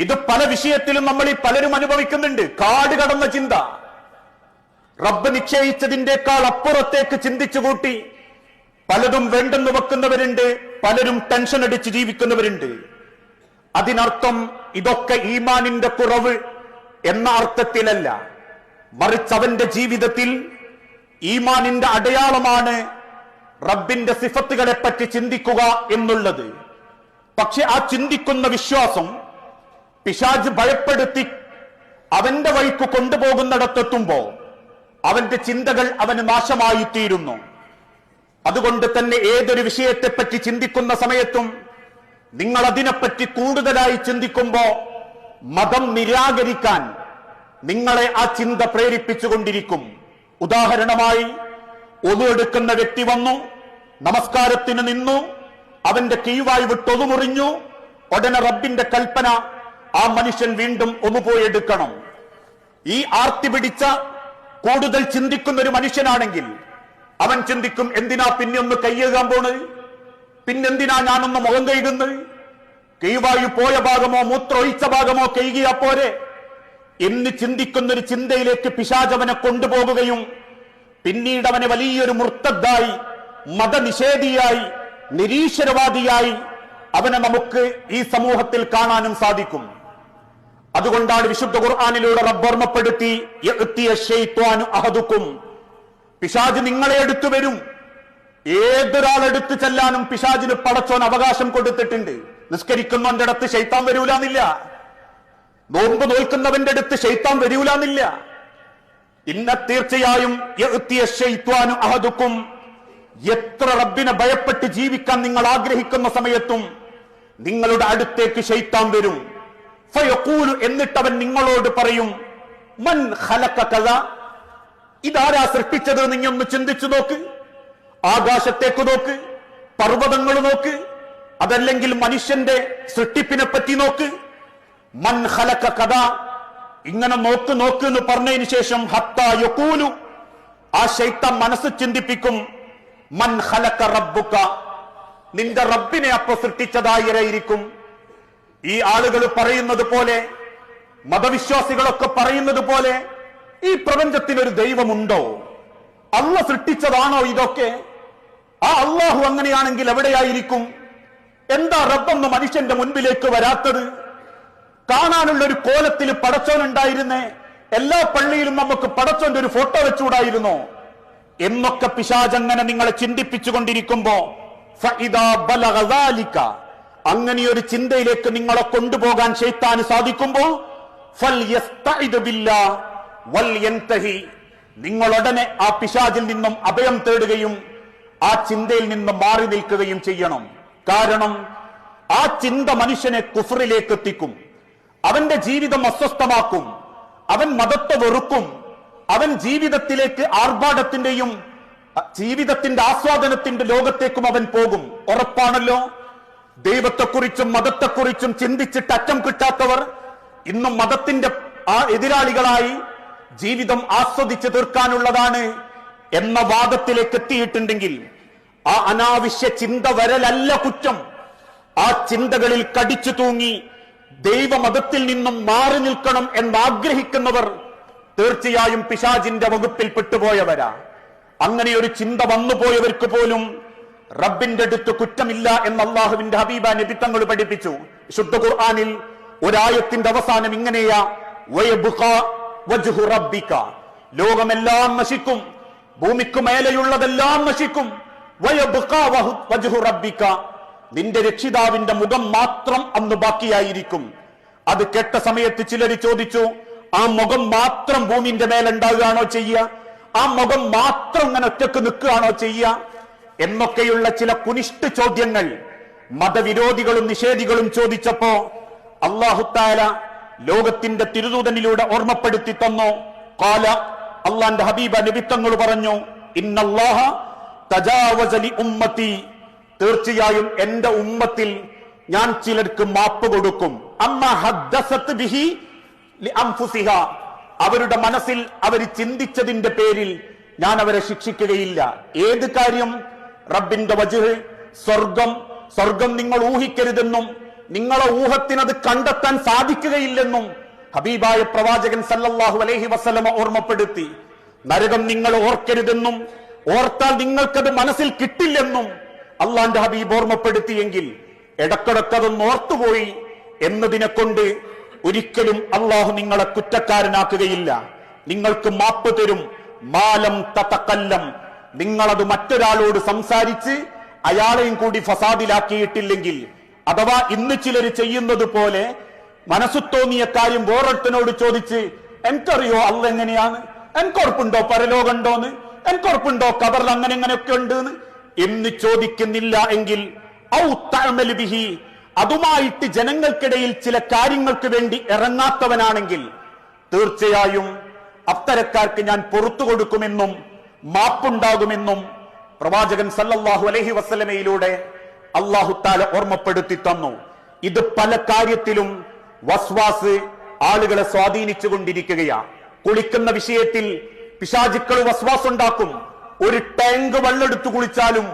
ഇത് പല വിഷയത്തിലും നമ്മൾ ഈ പലരും അനുഭവിക്കുന്നുണ്ട്. കാട് കടന്ന ചിന്ത, റബ്ബ് നിശ്ചയിച്ചതിൻ്റെക്കാൾ അപ്പുറത്തേക്ക് ചിന്തിച്ചു കൂട്ടി പലതും വേണ്ടെന്ന് വെക്കുന്നവരുണ്ട്, പലരും ടെൻഷൻ അടിച്ച് ജീവിക്കുന്നവരുണ്ട്. അതിനർത്ഥം ഇതൊക്കെ ഈമാനിന്റെ കുറവ് എന്ന അർത്ഥത്തിലല്ല, മറിച്ച് അവന്റെ ജീവിതത്തിൽ ഈമാനിന്റെ അടയാളമാണ് റബ്ബിന്റെ സിഫത്തുകളെ പറ്റി ചിന്തിക്കുക എന്നുള്ളത്. പക്ഷെ ആ ചിന്തിക്കുന്ന വിശ്വാസം പിശാച് ഭയപ്പെടുത്തി അവന്റെ വഴിക്ക് കൊണ്ടുപോകുന്നിടത്തെത്തുമ്പോ അവന്റെ ചിന്തകൾ അവന് നാശമായി തീരുന്നു. അതുകൊണ്ട് തന്നെ ഏതൊരു വിഷയത്തെപ്പറ്റി ചിന്തിക്കുന്ന സമയത്തും നിങ്ങൾ അതിനെപ്പറ്റി കൂടുതലായി ചിന്തിക്കുമ്പോ മതം നിരാകരിക്കാൻ നിങ്ങളെ ആ ചിന്ത പ്രേരിപ്പിച്ചുകൊണ്ടിരിക്കും. ഉദാഹരണമായി, ഒതു എടുക്കുന്ന വ്യക്തി വന്നു, നമസ്കാരത്തിന് നിന്നു, അവന്റെ കീഴ്വായി വിട്ടൊതു മുറിഞ്ഞു, ഉടനെ റബ്ബിന്റെ കൽപ്പന ആ മനുഷ്യൻ വീണ്ടും ഒന്ന് പോയി എടുക്കണം. ഈ ആർത്തി പിടിച്ച കൂടുതൽ ചിന്തിക്കുന്ന ഒരു മനുഷ്യനാണെങ്കിൽ അവൻ ചിന്തിക്കും, എന്തിനാ പിന്നെ ഒന്ന് കൈയ്യേകാൻ പോണ്, പിന്നെന്തിനാ ഞാനൊന്ന് മുഖം കഴുകുന്നത്, കീഴ്വായു പോയ ഭാഗമോ മൂത്രമൊഴിച്ച ഭാഗമോ കഴുകിയാ പോരെ എന്ന് ചിന്തിക്കുന്ന ഒരു ചിന്തയിലേക്ക് പിശാച് അവനെ കൊണ്ടുപോകുകയും പിന്നീട് അവനെ വലിയൊരു മുർത്തദ്ദായി, മതനിഷേധിയായി, നിരീശ്വരവാദിയായി അവനെ നമുക്ക് ഈ സമൂഹത്തിൽ കാണാനും സാധിക്കും. അതുകൊണ്ടാണ് വിശുദ്ധ ഖുർആനിലൂടെ റബ്ബ് ഓർമ്മപ്പെടുത്തി, യഅ്തിയ ശൈത്വാനു അഹദുക്കും, പിശാച് നിങ്ങളെ എടുത്തു വരും. ഏതൊരാളെടുത്ത് ചെല്ലാനും പിശാചിന് പടച്ചോൻ അവകാശം കൊടുത്തിട്ടുണ്ട്. നിസ്കരിക്കുന്നവന്റെ അടുത്ത് ശൈത്താൻ വരൂലെന്നില്ല, നോമ്പ് നോൽക്കുന്നവന്റെ അടുത്ത് ശൈത്താൻ വരൂലെന്നില്ല. തീർച്ചയായും യഅ്തിയ ശൈത്വാനു അഹദുക്കും, എത്ര റബ്ബിനെ ഭയപ്പെട്ട് ജീവിക്കാൻ നിങ്ങൾ ആഗ്രഹിക്കുന്ന സമയത്തും നിങ്ങളുടെ അടുത്തേക്ക് ശൈത്താൻ വരും. ഫയഖൂലു, എന്നിട്ടവൻ നിങ്ങളോട് പറയും, മൻ ഖലഖ കദ, ഇതാരാ സൃഷ്ടിച്ചത്? നീ ഒന്ന് ചിന്തിച്ചു നോക്ക്, ആകാശത്തേക്ക് നോക്ക്, പർവ്വതങ്ങൾ നോക്ക്, അതല്ലെങ്കിൽ മനുഷ്യന്റെ സൃഷ്ടിപ്പിനെ പറ്റി നോക്ക്. മൻ ഖലഖ കദ, ഇങ്ങനെ നോക്ക് നോക്ക് എന്ന് പറഞ്ഞതിന് ശേഷം ഹത്താ യഖൂലു, ആ ശൈത്താൻ മനസ്സ് ചിന്തിപ്പിക്കും, മൻ ഖലഖ റബ്ബുക, നിന്റെ റബ്ബിനെ അപ്പൊ സൃഷ്ടിച്ചതായിരിക്കും. ഈ ആളുകൾ പറയുന്നത് പോലെ, മതവിശ്വാസികളൊക്കെ പറയുന്നത് പോലെ, ഈ പ്രപഞ്ചത്തിനൊരു ദൈവമുണ്ടോ? അള്ള സൃഷ്ടിച്ചതാണോ ഇതൊക്കെ? ആ അള്ളാഹു അങ്ങനെയാണെങ്കിൽ എവിടെയായിരിക്കും? എന്താ റബ്ബൊന്ന് മനുഷ്യന്റെ മുൻപിലേക്ക് വരാത്തത്? കാണാനുള്ള ഒരു കോലത്തിൽ പടച്ചോനുണ്ടായിരുന്നേ, എല്ലാ പള്ളിയിലും നമുക്ക് പടച്ചോന്റെ ഒരു ഫോട്ടോ വെച്ചുകൂടായിരുന്നോ എന്നൊക്കെ പിശാച് അങ്ങനെ നിങ്ങളെ ചിന്തിപ്പിച്ചുകൊണ്ടിരിക്കുമ്പോ ഫഇദാ ബലഗ ദാലിക, അങ്ങനെയൊരു ചിന്തയിലേക്ക് നിങ്ങളെ കൊണ്ടുപോകാൻ ശൈത്താന് സാധിക്കുമ്പോ ഫൽയസ്തഇദ് ബില്ലാഹ് വൽയൻതഹി, നിങ്ങൾ ഉടനെ ആ പിശാചിൽ നിന്നും അഭയം തേടുകയും ആ ചിന്തയിൽ നിന്ന് മാറി നിൽക്കുകയും ചെയ്യണം. കാരണം ആ ചിന്ത മനുഷ്യനെ കുഫറിലേക്ക് എത്തിക്കും, അവന്റെ ജീവിതം അസ്വസ്ഥമാക്കും, അവൻ മതത്തെ വെറുക്കും, അവൻ ജീവിതത്തിലേക്ക് ആർഭാടത്തിന്റെയും ജീവിതത്തിന്റെ ആസ്വാദനത്തിന്റെ ലോകത്തേക്കും അവൻ പോകും. ഉറപ്പാണല്ലോ, ദൈവത്തെക്കുറിച്ചും മതത്തെക്കുറിച്ചും ചിന്തിച്ചിട്ട് അറ്റം കിട്ടാത്തവർ ഇന്നും മതത്തിന്റെ ആ എതിരാളികളായി ജീവിതം ആസ്വദിച്ച് തീർക്കാനുള്ളതാണ് എന്ന വാദത്തിലേക്ക് എത്തിയിട്ടുണ്ടെങ്കിൽ ആ അനാവശ്യ ചിന്ത വരലല്ല കുറ്റം. ആ ചിന്തകളിൽ കടിച്ചു തൂങ്ങി ദൈവമതത്തിൽ നിന്നും മാറി നിൽക്കണം എന്നാഗ്രഹിക്കുന്നവർ തീർച്ചയായും പിശാചിന്റെ വകുപ്പിൽ പെട്ടുപോയവരാ. അങ്ങനെ ഒരു ചിന്ത വന്നുപോയവർക്ക് പോലും റബ്ബിന്റെ അടുത്ത് കുറ്റമില്ല എന്ന് അല്ലാഹുവിന്റെ ഹബീബ നബി തങ്ങൾ പഠിപ്പിച്ചു. ശുദ്ധ ഖുർആനിൽ ഒരായത്തിന്റെ അവസാനം ഇങ്ങനെയാ, വയബ്ഖാ വജ്ഹു റബ്ബിക, ലോകമെല്ലാം നശിക്കും, ഭൂമിക്ക് മേലെയുള്ളതെല്ലാം നശിക്കും, വയബ്ഖാ വജ്ഹു റബ്ബിക, നിന്റെ രക്ഷിതാവിന്റെ മുഖം മാത്രം അന്ന് ബാക്കിയായിരിക്കും. അത് കേട്ട സമയത്ത് ചിലർ ചോദിച്ചു, ആ മുഖം മാത്രം ഭൂമിന്റെ മേലുണ്ടാകുകയാണോ ചെയ്യുക? ആ മുഖം മാത്രം ഇങ്ങനെ ഒറ്റക്ക് നിൽക്കുകയാണോ ചെയ്യുക? എന്നൊക്കെയുള്ള ചില കുനിഷ്ഠ ചോദ്യങ്ങൾ മതവിരോധികളും നിഷേധികളും ചോദിച്ചപ്പോ അല്ലാഹു തആല ലോകത്തിന്റെ തിരുദൂതനിലൂടെ ഓർമ്മപ്പെടുത്തി തന്നു. ഖാല, അല്ലാഹുവിന്റെ ഹബീബ നബി തങ്ങൾ പറഞ്ഞു, ഇന്നല്ലാഹ തജാവസ ലി ഉമ്മത്തി, തീർച്ചയായും എന്റെ ഉമ്മത്തിൽ ഞാൻ ചിലർക്ക് മാപ്പ് കൊടുക്കും. അമ്മ ഹദ്ദസത് ബിഹി ലിഅൻഫുസിഹ, അവരുടെ മനസ്സിൽ അവർ ചിന്തിച്ചതിന്റെ പേരിൽ ഞാൻ അവരെ ശിക്ഷിക്കുകയില്ല. ഏത് കാര്യം? റബ്ബിന്റെ വജ്ഹ്, സ്വർഗം നിങ്ങൾ ഊഹിക്കരുതെന്നും നിങ്ങളെ ഊഹത്തിനത് കണ്ടെത്താൻ സാധിക്കുകയില്ലെന്നും ഹബീബായ പ്രവാചകൻ സല്ലല്ലാഹു അലൈഹി വസല്ലമ ഓർമ്മപ്പെടുത്തി. നരകം നിങ്ങൾ ഓർക്കരുതെന്നും ഓർത്താൽ നിങ്ങൾക്കത് മനസ്സിൽ കിട്ടില്ലെന്നും അള്ളാന്റെ ഹബീബ് ഓർമ്മപ്പെടുത്തിയെങ്കിൽ ഇടക്കിടക്കതൊന്ന് ഓർത്തുപോയി എന്നതിനെ കൊണ്ട് ഒരിക്കലും അള്ളാഹു നിങ്ങളെ കുറ്റക്കാരനാക്കുകയില്ല. നിങ്ങൾക്ക് മാപ്പ് തരും. മാലം തതകല്ലം, നിങ്ങളത് മറ്റൊരാളോട് സംസാരിച്ച് അയാളെയും കൂടി ഫസാദിലാക്കിയിട്ടില്ലെങ്കിൽ, അഥവാ ഇന്ന് ചിലർ ചെയ്യുന്നത് പോലെ മനസ്സു തോന്നിയ കാര്യം വേറൊരുത്തനോട് ചോദിച്ച് എനിക്കറിയോ അള്ള എങ്ങനെയാണ്, എനിക്കുറപ്പുണ്ടോ പരലോകണ്ടോന്ന്, എനിക്കുറപ്പുണ്ടോ ഖബറിൽ അങ്ങനെ എങ്ങനെയൊക്കെ ഉണ്ട് എന്ന് ചോദിക്കുന്നില്ല എങ്കിൽ ഔ തഅമൽ ബിഹി, അതുമായിട്ട് ജനങ്ങൾക്കിടയിൽ ചില കാര്യങ്ങൾക്ക് വേണ്ടി ഇറങ്ങാത്തവനാണെങ്കിൽ തീർച്ചയായും അത്തരക്കാർക്ക് ഞാൻ പുറത്തു കൊടുക്കുമെന്നും മാപ്പുണ്ടാകുമെന്നും പ്രവാചകൻ സല്ലല്ലാഹു അലൈഹി വസല്ലമയിലൂടെ അല്ലാഹു തആല ഓർമ്മപ്പെടുത്തി തന്നു. ഇത് പല കാര്യത്തിലും വസ്വാസ് ആളുകളെ സ്വാധീനിച്ചു കൊണ്ടിരിക്കുകയാണ്. കുളിക്കുന്ന വിഷയത്തിൽ പിശാചുക്കൾ വസ്വാസ് ഉണ്ടാക്കും. ഒരു ടാങ്ക് വെള്ളമെടുത്ത് കുളിച്ചാലും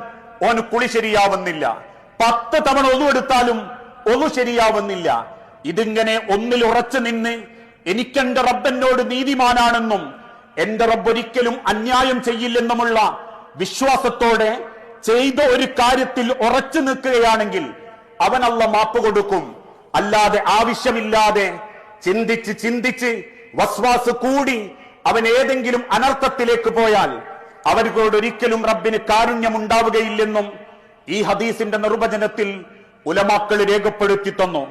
ഓന് കുളി ശരിയാവുന്നില്ല. 10 തവണ ഒന്നുമെടുത്താലും ഒന്നു ശരിയാവുന്നില്ല. ഇതിങ്ങനെ ഒന്നിൽ ഉറച്ചു നിന്ന് എനിക്കെന്റെ റബ്ബെന്നോട് നീതിമാനാണെന്നും എന്റെ റബ്ബ് ഒരിക്കലും അന്യായം ചെയ്യില്ലെന്നുമുള്ള വിശ്വാസത്തോടെ ചെയ്ത ഒരു കാര്യത്തിൽ ഉറച്ചു നിൽക്കുകയാണെങ്കിൽ അവൻ അള്ള മാപ്പ് കൊടുക്കും. അല്ലാതെ ആവശ്യമില്ലാതെ ചിന്തിച്ച് വസ്വാസ് കൂടി അവൻ ഏതെങ്കിലും അനർത്ഥത്തിലേക്ക് പോയാൽ അവരോട് ഒരിക്കലും റബ്ബിന് കാരുണ്യമുണ്ടാവുകയില്ലെന്നും ഈ ഹദീസിന്റെ നിർവചനത്തിൽ ഉലമാക്കൾ രേഖപ്പെടുത്തി തന്നു.